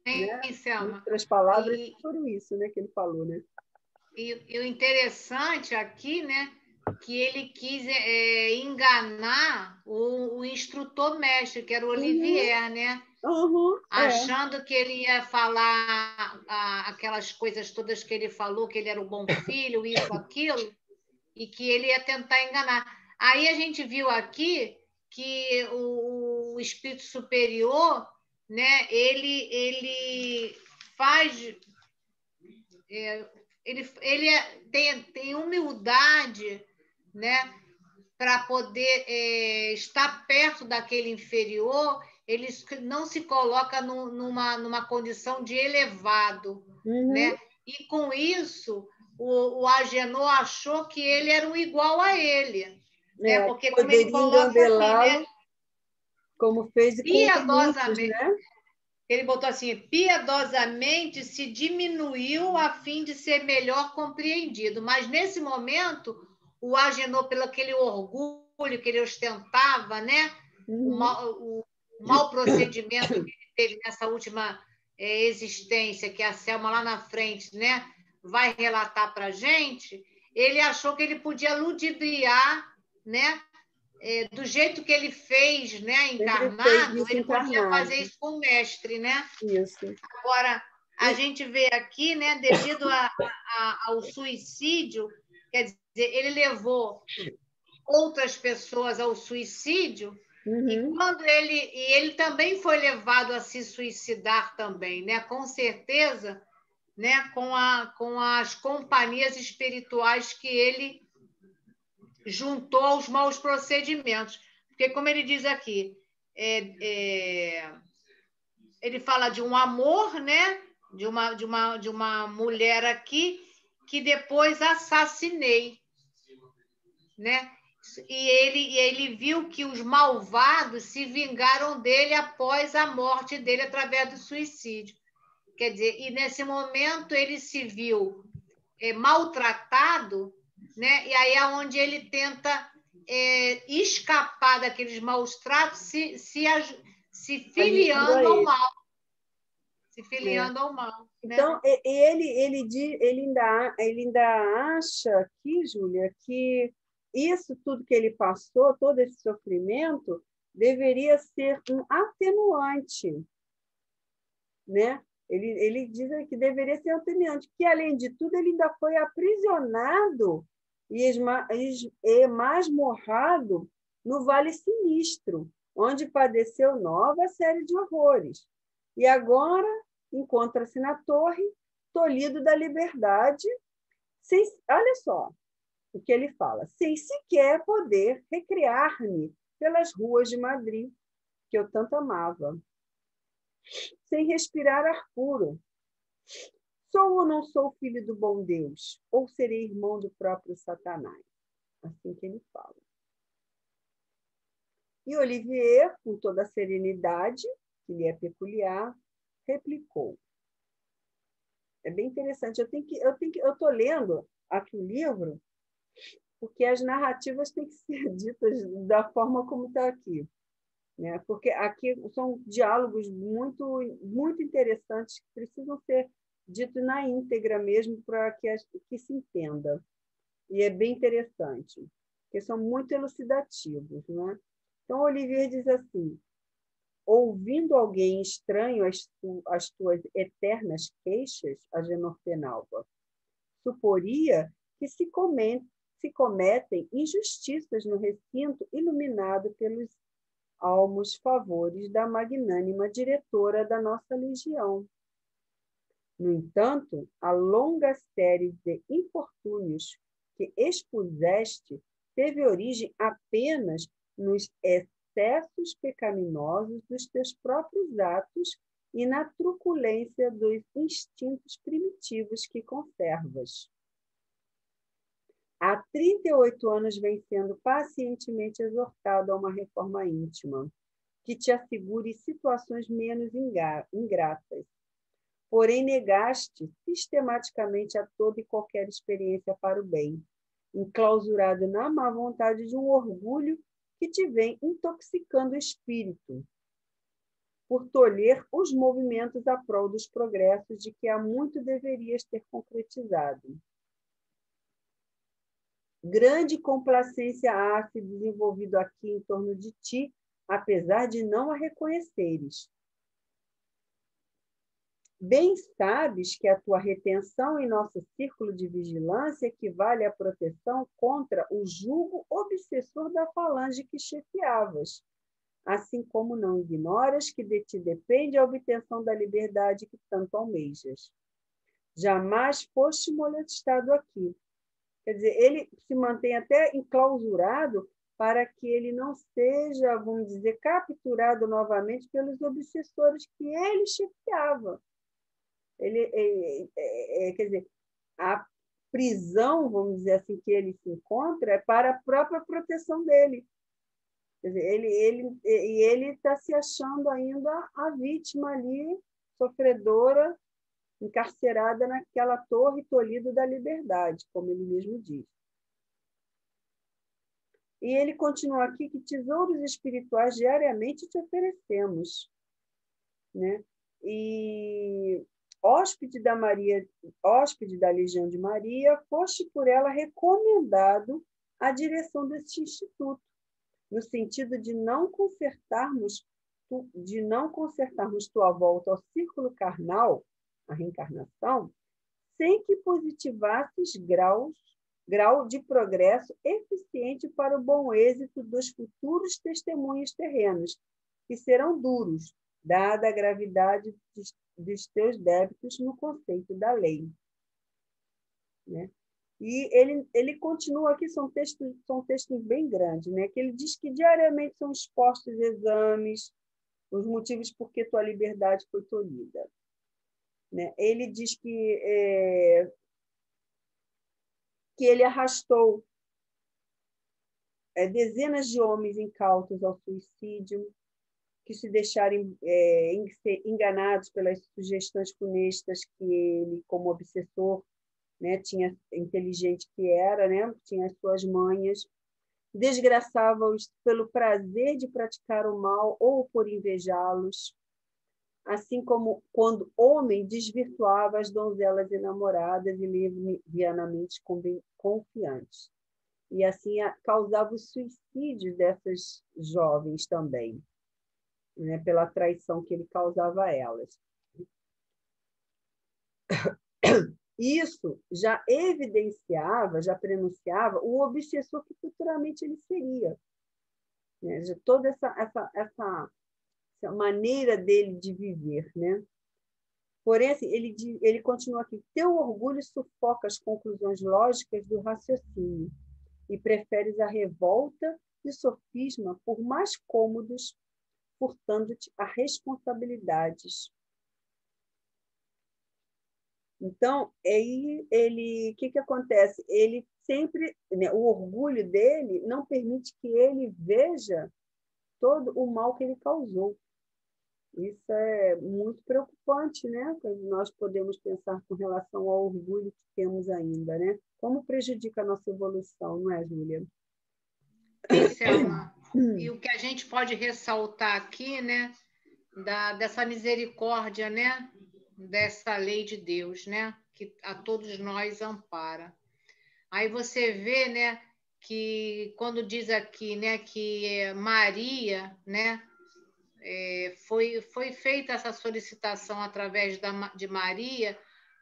Né? Em outras palavras, foram isso, né, que ele falou. Né? E o interessante aqui, né, que ele quis enganar o instrutor mestre, que era o Olivier, né? Achando que ele ia falar aquelas coisas todas que ele falou, que ele era o bom filho, isso, aquilo, e que ele ia tentar enganar. Aí a gente viu aqui que o espírito superior, né, ele faz... ele tem humildade, né, para poder estar perto daquele inferior, ele não se coloca numa condição de elevado, né? E com isso, o Agenor achou que ele era um igual a ele, né? Porque como ele coloca assim, né? Como fez piedosamente, muitos, né? Ele botou assim, piedosamente se diminuiu a fim de ser melhor compreendido. Mas, nesse momento, o Agenor, pelo aquele orgulho que ele ostentava, né? O mau procedimento que ele teve nessa última existência, que a Selma lá na frente, né, vai relatar para a gente, ele achou que ele podia ludibriar, né? Do jeito que ele fez, né, encarnado, ele podia fazer isso com o mestre, né? Isso. Agora, a gente vê aqui, né, devido ao suicídio, quer dizer, ele levou outras pessoas ao suicídio, e quando ele também foi levado a se suicidar também, né? Com certeza, né, com as companhias espirituais que ele juntou aos maus procedimentos. Porque, como ele diz aqui, ele fala de um amor, né? De uma mulher aqui que depois assassinei, né? E ele viu que os malvados se vingaram dele após a morte dele através do suicídio. Quer dizer, e nesse momento ele se viu maltratado, né? E aí é onde ele tenta escapar daqueles maus tratos, se filiando ao mal. Se filiando ao mal. Então, né? ele ainda acha aqui, Júlia, que isso tudo que ele passou, todo esse sofrimento, deveria ser um atenuante, né? Ele diz que deveria ser um atenuante, que, além de tudo, ele ainda foi aprisionado e masmorrado no Vale Sinistro, onde padeceu nova série de horrores. E agora encontra-se na torre, tolhido da liberdade, olha só o que ele fala, sem sequer poder recrear-me pelas ruas de Madrid, que eu tanto amava, sem respirar ar puro. Sou ou não sou filho do bom Deus? Ou serei irmão do próprio Satanás? Assim que ele fala. E Olivier, com toda a serenidade que lhe é peculiar, replicou. É bem interessante. Eu estou lendo aqui o livro, porque as narrativas têm que ser ditas da forma como está aqui, né? Porque aqui são diálogos muito, muito interessantes que precisam ser ditos na íntegra mesmo para que se entenda. E é bem interessante, porque são muito elucidativos, né? Então, Olivier diz assim: ouvindo alguém estranho as tuas eternas queixas, Agenor Penalva, suporia que se cometem injustiças no recinto iluminado pelos almos favores da magnânima diretora da nossa legião. No entanto, a longa série de infortúnios que expuseste teve origem apenas nos excessos pecaminosos dos teus próprios atos e na truculência dos instintos primitivos que conservas. Há 38 anos vem sendo pacientemente exortado a uma reforma íntima, que te assegure situações menos ingratas. Porém, negaste sistematicamente a toda e qualquer experiência para o bem, enclausurado na má vontade de um orgulho que te vem intoxicando o espírito, por tolher os movimentos a prol dos progressos de que há muito deverias ter concretizado. Grande complacência há se desenvolvido aqui em torno de ti, apesar de não a reconheceres. Bem sabes que a tua retenção em nosso círculo de vigilância equivale à proteção contra o jugo obsessor da falange que chefiavas, assim como não ignoras que de ti depende a obtenção da liberdade que tanto almejas. Jamais foste molestado aqui. Quer dizer, ele se mantém até enclausurado para que ele não seja, vamos dizer, capturado novamente pelos obsessores que ele chefiava. Quer dizer, a prisão, vamos dizer assim, que ele se encontra é para a própria proteção dele. Quer dizer, ele está se achando ainda a vítima ali, sofredora, encarcerada naquela torre tolhida da liberdade, como ele mesmo diz. E ele continua aqui que tesouros espirituais diariamente te oferecemos, né? E hóspede da Legião de Maria, foste por ela recomendado à direção deste instituto, no sentido de não consertarmos tua volta ao círculo carnal, a reencarnação, sem que positivasses grau de progresso eficiente para o bom êxito dos futuros testemunhos terrenos, que serão duros, dada a gravidade dos teus débitos no conceito da lei. Né? E ele continua aqui, são textos bem grandes, né? Que ele diz que diariamente são expostos exames, os motivos por que tua liberdade foi tolhida. Né? Ele diz que ele arrastou dezenas de homens incautos ao suicídio, que se deixarem ser enganados pelas sugestões funestas que ele, como obsessor, né, tinha inteligente que era, né, tinha as suas manhas, desgraçava-os pelo prazer de praticar o mal ou por invejá-los, assim como quando homem desvirtuava as donzelas enamoradas e levianamente confiantes. E assim causava o suicídio dessas jovens também, né, pela traição que ele causava a elas. Isso já evidenciava, já prenunciava o obsessor que futuramente ele seria. Né? Toda essa maneira dele de viver. Né? Porém, assim, ele continua aqui, teu orgulho sufoca as conclusões lógicas do raciocínio e preferes a revolta e sofisma por mais cômodos, furtando-te a responsabilidades. Então, aí o que acontece? Ele sempre, né, o orgulho dele não permite que ele veja todo o mal que ele causou. Isso é muito preocupante, né? Nós podemos pensar com relação ao orgulho que temos ainda, né? Como prejudica a nossa evolução, não é, Júlia? Sim, Selma. E o que a gente pode ressaltar aqui, né? Dessa misericórdia, né? Dessa lei de Deus, né? Que a todos nós ampara. Aí você vê, né? Que quando diz aqui, né? Que Maria, né? Foi feita essa solicitação através de Maria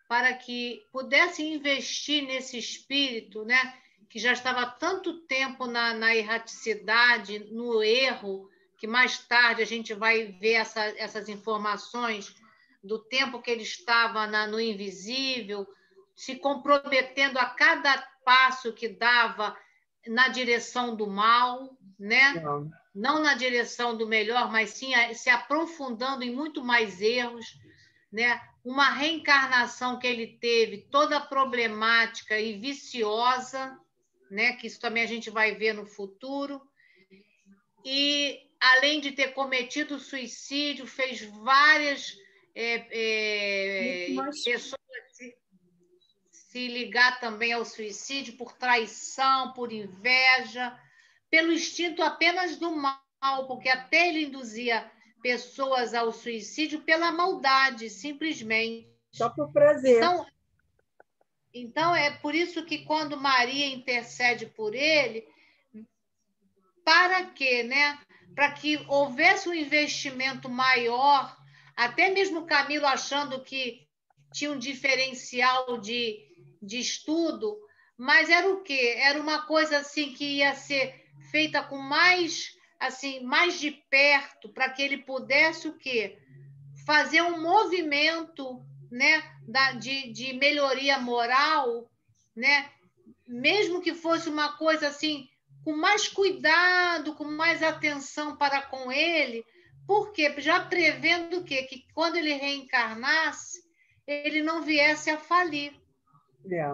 para que pudesse investir nesse espírito, né? Que já estava há tanto tempo na erraticidade, no erro, que mais tarde a gente vai ver essas informações do tempo que ele estava no invisível, se comprometendo a cada passo que dava na direção do mal, né? Não na direção do melhor, mas sim se aprofundando em muito mais erros, né? Uma reencarnação que ele teve toda problemática e viciosa, né? Que isso também a gente vai ver no futuro. E, além de ter cometido suicídio, fez várias pessoas se ligar também ao suicídio por traição, por inveja, pelo instinto apenas do mal, porque até ele induzia pessoas ao suicídio pela maldade, simplesmente. Só por prazer. Então, Então, é por isso que quando Maria intercede por ele, para quê, né? Para que houvesse um investimento maior, até mesmo Camilo achando que tinha um diferencial de estudo, mas era o quê? Era uma coisa assim que ia ser feita com mais, assim, mais de perto, para que ele pudesse o quê? Fazer um movimento, né, de melhoria moral, né? Mesmo que fosse uma coisa assim, com mais cuidado, com mais atenção para com ele, porque já prevendo o quê? Que quando ele reencarnasse, ele não viesse a falir. É.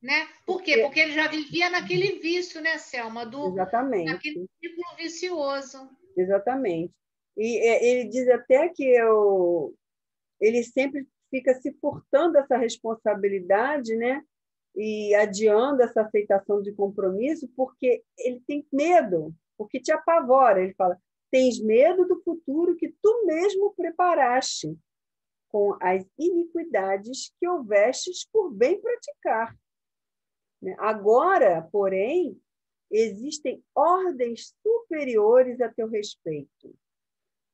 Né? Por quê? Porque ele já vivia naquele vício, né, Selma? Exatamente. Naquele ciclo vicioso. Exatamente. E ele diz até que ele sempre fica se furtando essa responsabilidade, né? E adiando essa aceitação de compromisso, porque ele tem medo, porque te apavora. Ele fala: tens medo do futuro que tu mesmo preparaste, com as iniquidades que houvestes por bem praticar. Agora, porém, existem ordens superiores a teu respeito.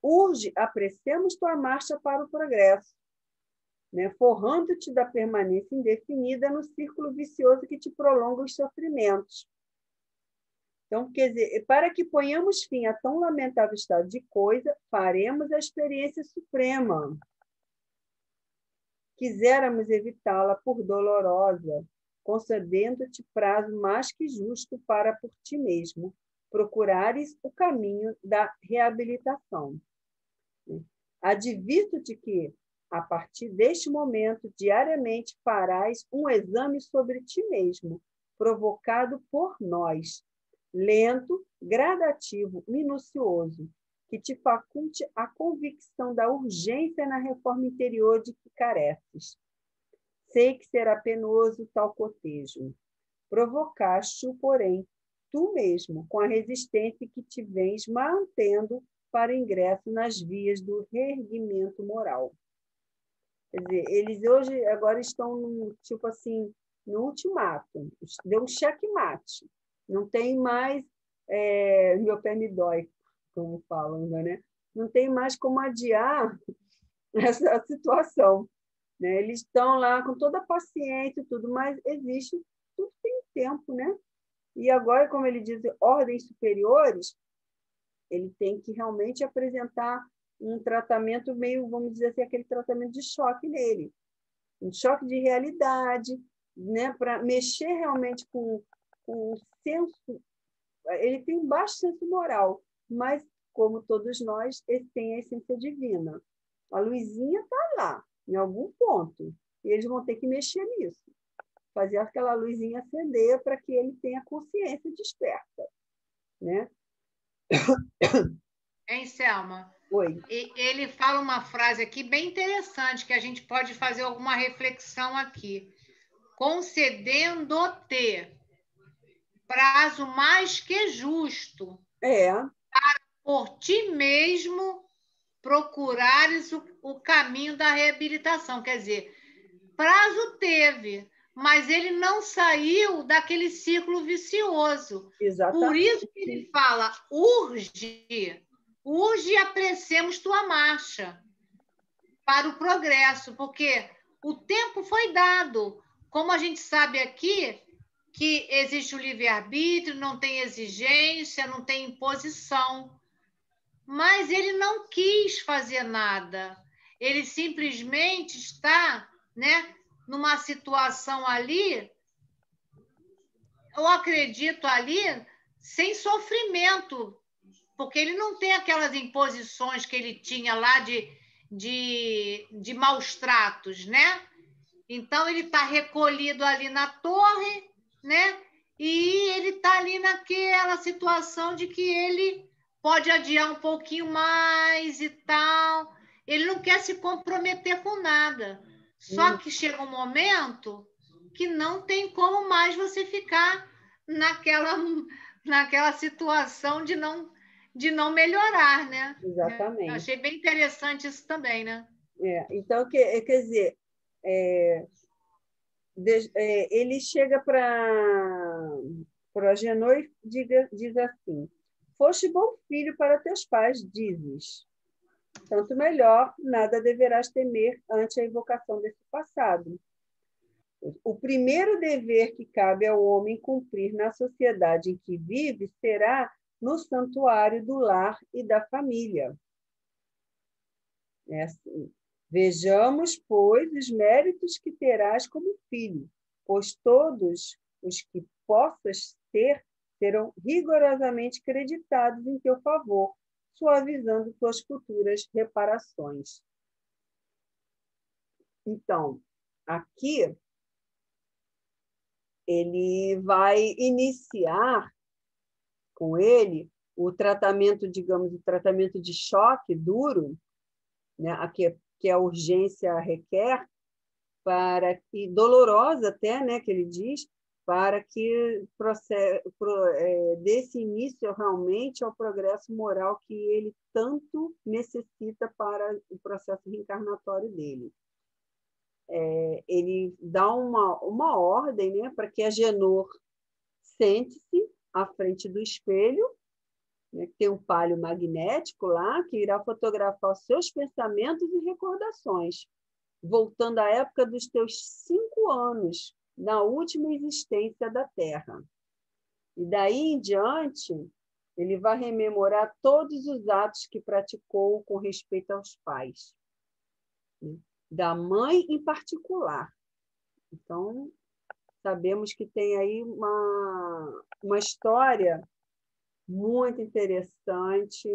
Urge, apressemos tua marcha para o progresso, né? Forrando-te da permanência indefinida no círculo vicioso que te prolonga os sofrimentos. Então, quer dizer, para que ponhamos fim a tão lamentável estado de coisa, faremos a experiência suprema. Quiséramos evitá-la por dolorosa, concedendo-te prazo mais que justo para por ti mesmo procurares o caminho da reabilitação. Advirto-te que, a partir deste momento, diariamente farás um exame sobre ti mesmo, provocado por nós, lento, gradativo, minucioso, que te faculte a convicção da urgência na reforma interior de que careces. Sei que será penoso tal cotejo. Provocaste-o, porém, tu mesmo, com a resistência que te vens mantendo para ingresso nas vias do reerguimento moral. Quer dizer, eles hoje agora estão no, tipo assim, no ultimato, deu um checkmate. Não tem mais meu pé me dói, como falam, né? Não tem mais como adiar essa situação. Né? Eles estão lá com toda a paciência e tudo, mas existe, tudo tem tempo, né? E agora, como ele diz, ordens superiores, ele tem que realmente apresentar um tratamento meio, vamos dizer assim, aquele tratamento de choque nele. Um choque de realidade, né? Para mexer realmente com o senso. Ele tem baixo senso moral, mas, como todos nós, ele tem a essência divina. A luzinha está lá, em algum ponto, e eles vão ter que mexer nisso, fazer aquela luzinha acender para que ele tenha consciência desperta. Né? Hein, Selma? Oi. Ele fala uma frase aqui bem interessante, que a gente pode fazer alguma reflexão aqui. Concedendo-te prazo mais que justo por ti mesmo procurares o caminho da reabilitação. Quer dizer, prazo teve, mas ele não saiu daquele ciclo vicioso. Exatamente. Por isso que ele fala, urge e apressemos tua marcha para o progresso, porque o tempo foi dado. Como a gente sabe aqui, que existe o livre-arbítrio, não tem exigência, não tem imposição. Mas ele não quis fazer nada. Ele simplesmente está, né, numa situação ali, eu acredito ali, sem sofrimento, porque ele não tem aquelas imposições que ele tinha lá de maus tratos, né? Então, ele está recolhido ali na torre, né? E ele está ali naquela situação de que ele pode adiar um pouquinho mais e tal. Ele não quer se comprometer com nada. Só que chega um momento que não tem como mais você ficar naquela situação de não melhorar, né? Exatamente. Eu achei bem interessante isso também, né? Então, quer dizer, ele chega para Agenor e diz assim: foste bom filho para teus pais, dizes. Tanto melhor, nada deverás temer ante a invocação desse passado. O primeiro dever que cabe ao homem cumprir na sociedade em que vive será no santuário do lar e da família. É assim. Vejamos, pois, os méritos que terás como filho, pois todos os que possas ter serão rigorosamente creditados em teu favor, suavizando tuas futuras reparações. Então, aqui ele vai iniciar com ele o tratamento, digamos, o tratamento de choque duro, né, que a urgência requer, e dolorosa até, né, que ele diz, para que desse início realmente ao progresso moral que ele tanto necessita para o processo reencarnatório dele. Ele dá uma ordem, né, para que Agenor sente-se à frente do espelho, né, que tem um palho magnético lá, que irá fotografar os seus pensamentos e recordações, voltando à época dos teus 5 anos, na última existência da Terra. E daí em diante, ele vai rememorar todos os atos que praticou com respeito aos pais, né? Da mãe em particular. Então, sabemos que tem aí uma história muito interessante,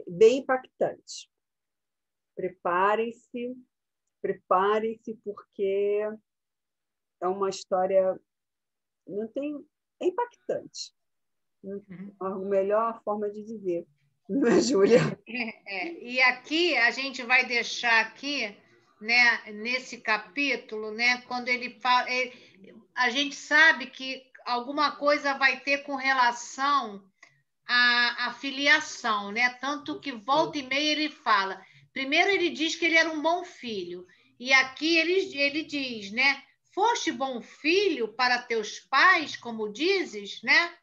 bem impactante. Preparem-se, porque é uma história, é impactante. A melhor forma de dizer, não é, Júlia? E aqui a gente vai deixar aqui, né, nesse capítulo, né, quando ele fala, a gente sabe que alguma coisa vai ter com relação à filiação, né? Tanto que volta e meia ele fala. Primeiro ele diz que ele era um bom filho, e aqui ele diz, né? Foste bom filho para teus pais, como dizes, né?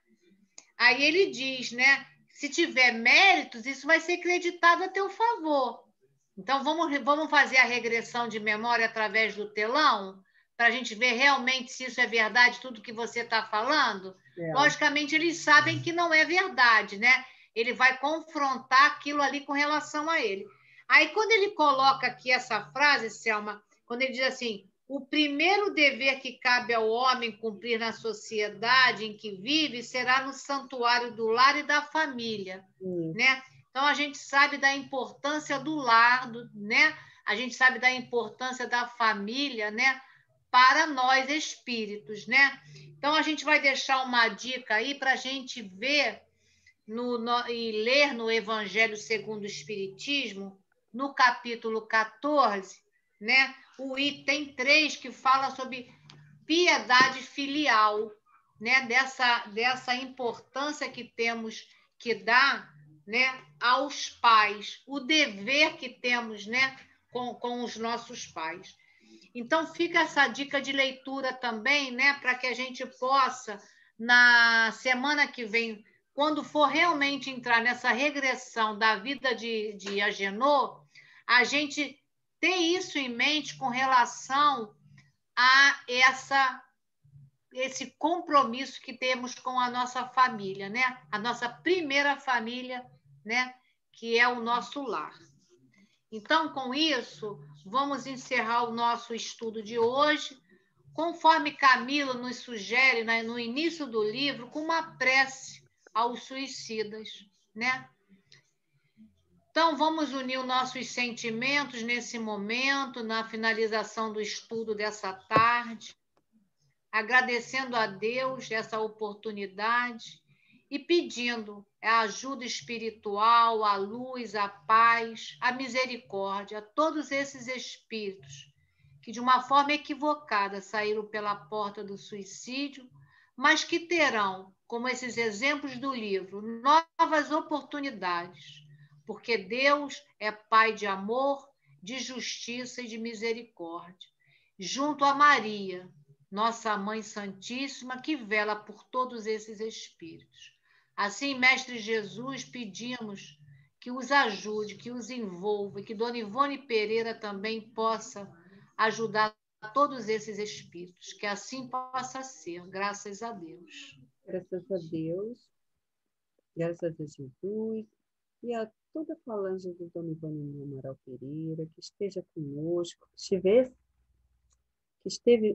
Aí ele diz, né? Se tiver méritos, isso vai ser creditado a teu favor. Então, vamos fazer a regressão de memória através do telão, para a gente ver realmente se isso é verdade, tudo que você está falando. Logicamente, eles sabem que não é verdade, né? Ele vai confrontar aquilo ali com relação a ele. Aí, quando ele coloca aqui essa frase, Selma, quando ele diz assim, o primeiro dever que cabe ao homem cumprir na sociedade em que vive será no santuário do lar e da família, né? Então, a gente sabe da importância do lar, né? A gente sabe da importância da família, né? Para nós espíritos, né? Então, a gente vai deixar uma dica aí para a gente ver e ler no Evangelho segundo o Espiritismo, no capítulo 14, né? O item 3, que fala sobre piedade filial, né? Dessa importância que temos que dar, né, aos pais, o dever que temos, né, com os nossos pais. Então, fica essa dica de leitura também, né, para que a gente possa, na semana que vem, quando for realmente entrar nessa regressão da vida de Agenor, a gente ter isso em mente com relação a esse compromisso que temos com a nossa família, né? A nossa primeira família, né? Que é o nosso lar. Então, com isso, vamos encerrar o nosso estudo de hoje, conforme Camilo nos sugere, né, no início do livro, com uma prece aos suicidas, né? Então, vamos unir os nossos sentimentos nesse momento, na finalização do estudo dessa tarde, agradecendo a Deus essa oportunidade e pedindo a ajuda espiritual, a luz, a paz, a misericórdia a todos esses espíritos que, de uma forma equivocada, saíram pela porta do suicídio, mas que terão, como esses exemplos do livro, novas oportunidades, porque Deus é Pai de amor, de justiça e de misericórdia. junto a Maria, nossa Mãe Santíssima, que vela por todos esses espíritos. Assim, Mestre Jesus, pedimos que os ajude, que os envolva, e que Dona Ivone Pereira também possa ajudar todos esses espíritos. Que assim possa ser, graças a Deus. Graças a Deus, graças a Jesus e a toda a falange do Dona Ivone Amaral Pereira, que esteja conosco,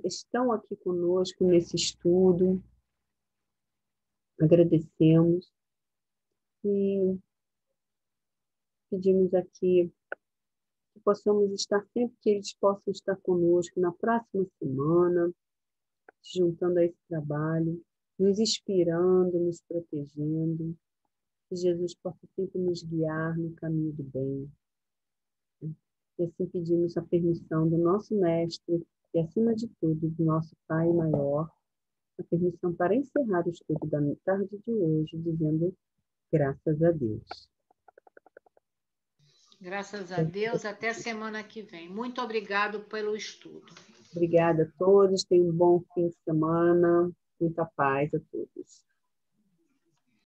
estão aqui conosco nesse estudo. Agradecemos e pedimos aqui que possamos estar sempre, que eles possam estar conosco na próxima semana, se juntando a esse trabalho, nos inspirando, nos protegendo, que Jesus possa sempre nos guiar no caminho do bem. E assim pedimos a permissão do nosso Mestre e, acima de tudo, do nosso Pai maior, a permissão para encerrar o estudo da tarde de hoje, dizendo graças a Deus. Graças a Deus, até semana que vem. Muito obrigado pelo estudo. Obrigada a todos, tenham um bom fim de semana, muita paz a todos.